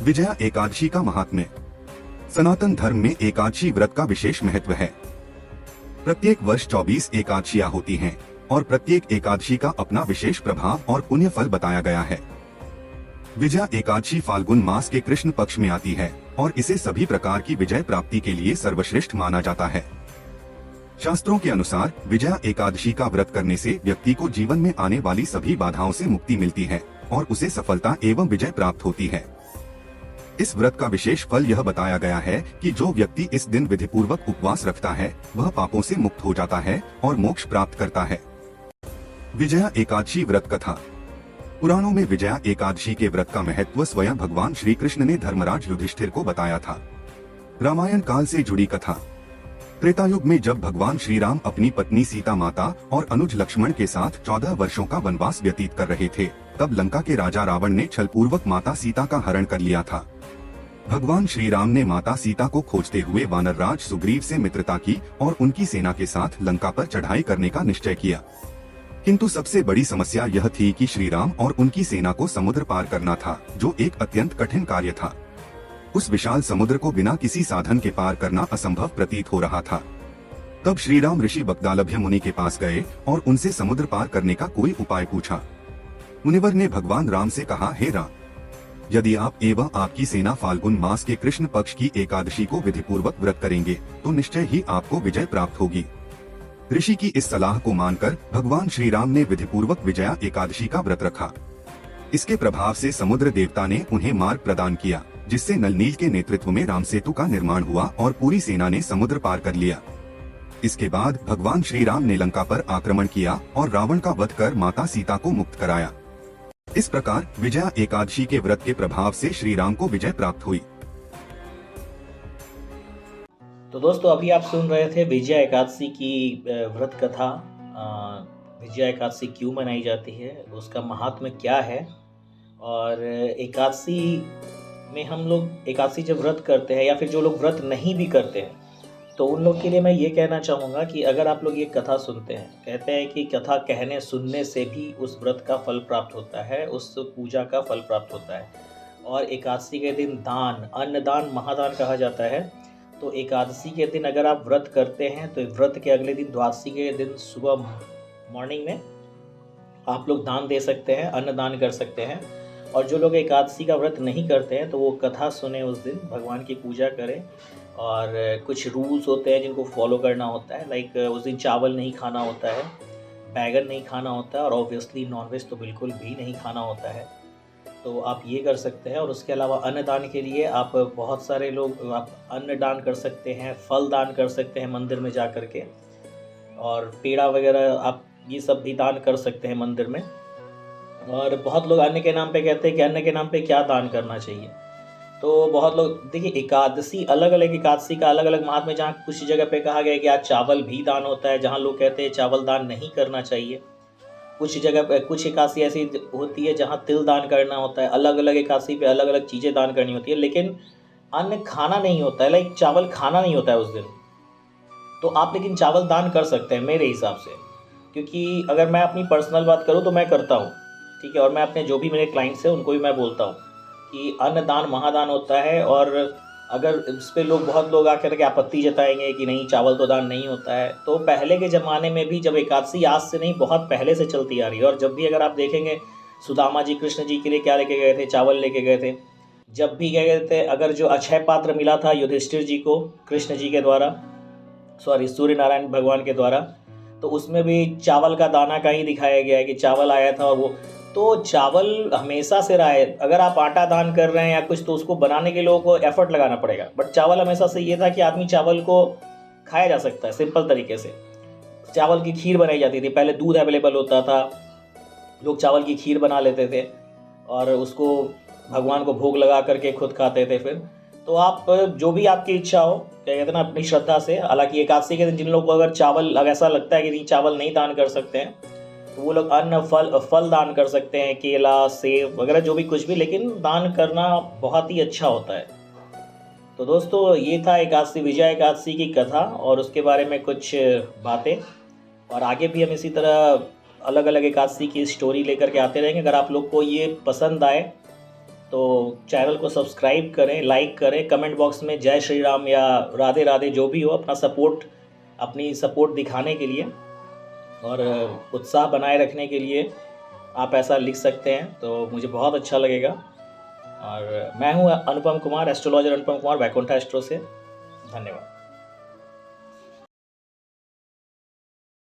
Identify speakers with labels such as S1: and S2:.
S1: विजया एकादशी का महात्म्य। सनातन धर्म में एकादशी व्रत का विशेष महत्व है। प्रत्येक वर्ष 24 एकादशियां होती हैं और प्रत्येक एकादशी का अपना विशेष प्रभाव और पुण्य फल बताया गया है। विजया एकादशी फाल्गुन मास के कृष्ण पक्ष में आती है और इसे सभी प्रकार की विजय प्राप्ति के लिए सर्वश्रेष्ठ माना जाता है। शास्त्रों के अनुसार विजया एकादशी का व्रत करने से व्यक्ति को जीवन में आने वाली सभी बाधाओं से मुक्ति मिलती है और उसे सफलता एवं विजय प्राप्त होती है। इस व्रत का विशेष फल यह बताया गया है कि जो व्यक्ति इस दिन विधिपूर्वक उपवास रखता है वह पापों से मुक्त हो जाता है और मोक्ष प्राप्त करता है। विजया एकादशी व्रत कथा। पुराणों में विजया एकादशी के व्रत का महत्व स्वयं भगवान श्री कृष्ण ने धर्मराज युधिष्ठिर को बताया था। रामायण काल से जुड़ी कथा। त्रेता युग में जब भगवान श्री राम अपनी पत्नी सीता माता और अनुज लक्ष्मण के साथ 14 वर्षों का वनवास व्यतीत कर रहे थे, तब लंका के राजा रावण ने छलपूर्वक माता सीता का हरण कर लिया था। भगवान श्री राम ने माता सीता को खोजते हुए वानरराज सुग्रीव से मित्रता की और उनकी सेना के साथ लंका पर चढ़ाई करने का निश्चय किया। किंतु सबसे बड़ी समस्या यह थी कि श्री राम और उनकी सेना को समुद्र पार करना था, जो एक अत्यंत कठिन कार्य था। उस विशाल समुद्र को बिना किसी साधन के पार करना असंभव प्रतीत हो रहा था। तब श्री राम ऋषि बगदालभ्य मुनि के पास गए और उनसे समुद्र पार करने का कोई उपाय पूछा। मुनिवर ने भगवान राम से कहा, हे राम, यदि आप एवं आपकी सेना फाल्गुन मास के कृष्ण पक्ष की एकादशी को विधिपूर्वक व्रत करेंगे तो निश्चय ही आपको विजय प्राप्त होगी। ऋषि की इस सलाह को मानकर भगवान श्री राम ने विधिपूर्वक विजया एकादशी का व्रत रखा। इसके प्रभाव से समुद्र देवता ने उन्हें मार्ग प्रदान किया, जिससे नलनील के नेतृत्व में राम सेतु का निर्माण हुआ और पूरी सेना ने समुद्र पार कर लिया। इसके बाद भगवान श्री राम ने लंका पर आक्रमण किया और रावण का वध कर माता सीता को मुक्त कराया। इस प्रकार विजया एकादशी के व्रत के प्रभाव से श्री राम को विजय प्राप्त हुई।
S2: तो दोस्तों, अभी आप सुन रहे थे विजया एकादशी की व्रत कथा। विजया एकादशी क्यों मनाई जाती है, उसका महात्म्य क्या है, और एकादशी में हम लोग एकादशी जब व्रत करते हैं या फिर जो लोग व्रत नहीं भी करते हैं, तो उन लोग के लिए मैं ये कहना चाहूँगा कि अगर आप लोग ये कथा सुनते हैं, कहते हैं कि कथा कहने सुनने से भी उस व्रत का फल प्राप्त होता है, उस पूजा का फल प्राप्त होता है। और एकादशी के दिन दान, अन्नदान महादान कहा जाता है। तो एकादशी के दिन अगर आप व्रत करते हैं तो व्रत के अगले दिन द्वादशी के दिन सुबह मॉर्निंग में आप लोग दान दे सकते हैं, अन्नदान कर सकते हैं। और जो लोग एकादशी का व्रत नहीं करते हैं तो वो कथा सुने, उस दिन भगवान की पूजा करें। और कुछ रूल्स होते हैं जिनको फॉलो करना होता है, लाइक उस दिन चावल नहीं खाना होता है, बैगन नहीं खाना होता है, और ऑब्वियसली नॉनवेज तो बिल्कुल भी नहीं खाना होता है। तो आप ये कर सकते हैं। और उसके अलावा अन्नदान के लिए आप बहुत सारे लोग आप अन्न दान कर सकते हैं, फल दान कर सकते हैं मंदिर में जा कर के, और पेड़ा वगैरह आप ये सब भी दान कर सकते हैं मंदिर में। और बहुत लोग अन्न के नाम पे कहते हैं कि अन्न के नाम पे क्या दान करना चाहिए। तो बहुत लोग, देखिए, एकादशी अलग अलग एकादशी का अलग अलग महात्म्य। जहाँ कुछ जगह पे कहा गया है कि आज चावल भी दान होता है, जहाँ लोग कहते हैं चावल दान नहीं करना चाहिए। कुछ जगह पे कुछ एकादशी ऐसी होती है जहाँ तिल दान करना होता है। अलग अलग एकादशी पे अलग अलग चीज़ें दान करनी होती है, लेकिन अन्न खाना नहीं होता है, लाइक चावल खाना नहीं होता है उस दिन। तो आप लेकिन चावल दान कर सकते हैं मेरे हिसाब से, क्योंकि अगर मैं अपनी पर्सनल बात करूँ तो मैं करता हूँ, ठीक है। और मैं अपने जो भी मेरे क्लाइंट्स हैं उनको भी मैं बोलता हूँ कि अन्नदान महादान होता है। और अगर इस पर बहुत लोग आकर के आपत्ति जताएंगे कि नहीं, चावल तो दान नहीं होता है, तो पहले के ज़माने में भी, जब एकादशी आज से नहीं बहुत पहले से चलती आ रही है, और जब भी अगर आप देखेंगे सुदामा जी कृष्ण जी के लिए क्या लेके गए थे, चावल लेके गए थे। जब भी क्या कहते थे, अगर जो अक्षय पात्र मिला था युधिष्ठिर जी को कृष्ण जी के द्वारा, सॉरी सूर्य नारायण भगवान के द्वारा, तो उसमें भी चावल का दाना का ही दिखाया गया है कि चावल आया था। और वो तो चावल हमेशा से रहा है। अगर आप आटा दान कर रहे हैं या कुछ, तो उसको बनाने के लोगों को एफर्ट लगाना पड़ेगा, बट चावल हमेशा से ये था कि आदमी चावल को खाया जा सकता है सिंपल तरीके से। चावल की खीर बनाई जाती थी, पहले दूध अवेलेबल होता था, लोग चावल की खीर बना लेते थे और उसको भगवान को भोग लगा करके खुद खाते थे फिर। तो आप जो भी आपकी इच्छा हो, क्या कहते हैं ना, अपनी श्रद्धा से। हालांकि एकादशी के दिन जिन लोगों को अगर चावल ऐसा लगता है कि नहीं चावल नहीं दान कर सकते हैं, तो वो लोग अन्न फल दान कर सकते हैं, केला सेब वगैरह जो भी कुछ भी, लेकिन दान करना बहुत ही अच्छा होता है। तो दोस्तों, ये था एकादशी, विजया एकादशी की कथा और उसके बारे में कुछ बातें। और आगे भी हम इसी तरह अलग अलग एकादशी की स्टोरी लेकर के आते रहेंगे। अगर आप लोग को ये पसंद आए तो चैनल को सब्सक्राइब करें, लाइक करें, कमेंट बॉक्स में जय श्री राम या राधे राधे जो भी हो अपनी सपोर्ट दिखाने के लिए और उत्साह बनाए रखने के लिए आप ऐसा लिख सकते हैं, तो मुझे बहुत अच्छा लगेगा। और मैं हूं अनुपम कुमार, एस्ट्रोलॉजर अनुपम कुमार, वैकुंठा एस्ट्रो से। धन्यवाद।